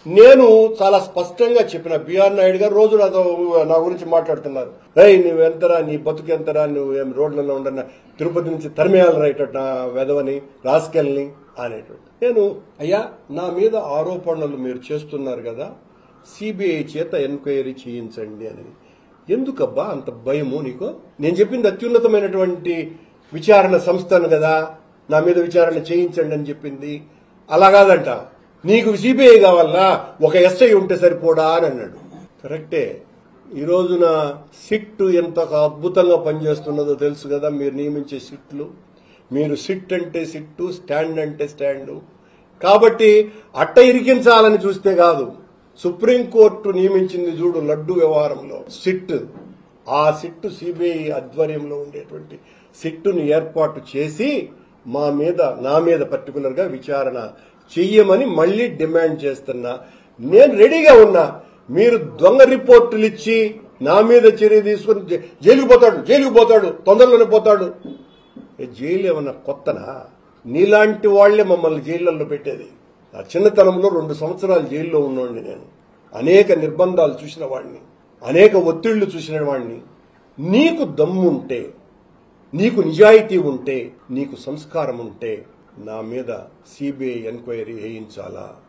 నేను చాలా స్పష్టంగా చెప్పిన బిఆర్ నాయుడు గారు రోజు నా గురించి మాట్లాడుతున్నారు. నువ్వెంతరా, నీ బతుకెంతరా, నువ్వేం రోడ్లలో ఉండన్నా తిరుపతి నుంచి తరిమేయాలి రైట్ నా వెదవని రాసుకెళ్ళని అనేటువంటి. నేను అయ్యా, నా మీద ఆరోపణలు మీరు చేస్తున్నారు కదా, సిబిఐ చేత ఎంక్వైరీ చేయించండి అని. ఎందుకబ్బా అంత భయము నీకు? నేను చెప్పింది అత్యున్నతమైనటువంటి విచారణ సంస్థను కదా, నా మీద విచారణ చేయించండి అని చెప్పింది. అలా కాదంట, నీకు సిబిఐ కావాలన్నా ఒక ఎస్ఐ ఉంటే సరిపోడా అని అన్నాడు. కరెక్టే. ఈ రోజున సిట్ ఎంత అద్భుతంగా పనిచేస్తున్నదో తెలుసు కదా, మీరు నియమించే సిట్లు. మీరు సిట్ అంటే సిట్టు, స్టాండ్ అంటే స్టాండు. కాబట్టి అట్ట ఇరికించాలని చూస్తే కాదు, సుప్రీంకోర్టు నియమించింది చూడు లడ్డు వ్యవహారంలో సిట్. ఆ సిట్టు సిబిఐ ఆధ్వర్యంలో ఉండేటువంటి సిట్టును ఏర్పాటు చేసి నా మీద పర్టికులర్ గా విచారణ చెయ్యమని మళ్లీ డిమాండ్ చేస్తున్నా. నేను రెడీగా ఉన్నా. మీరు దొంగ రిపోర్టులు ఇచ్చి నా మీద చర్య తీసుకుని జైలుకు పోతాడు, తొందరలోనే పోతాడు. జైలు ఏమన్నా కొత్తనా? నీలాంటి వాళ్లే మమ్మల్ని జైళ్లలో పెట్టేది. నా చిన్నతనంలో 2 సంవత్సరాలు జైల్లో ఉన్నోడిని నేను. అనేక నిర్బంధాలు చూసిన వాడిని, అనేక ఒత్తిళ్లు చూసిన వాడిని. నీకు దమ్ముంటే, నీకు నిజాయితీ ఉంటే, నీకు సంస్కారం ఉంటే నా మీద సిబిఐ ఎంక్వైరీ వేయించాలా?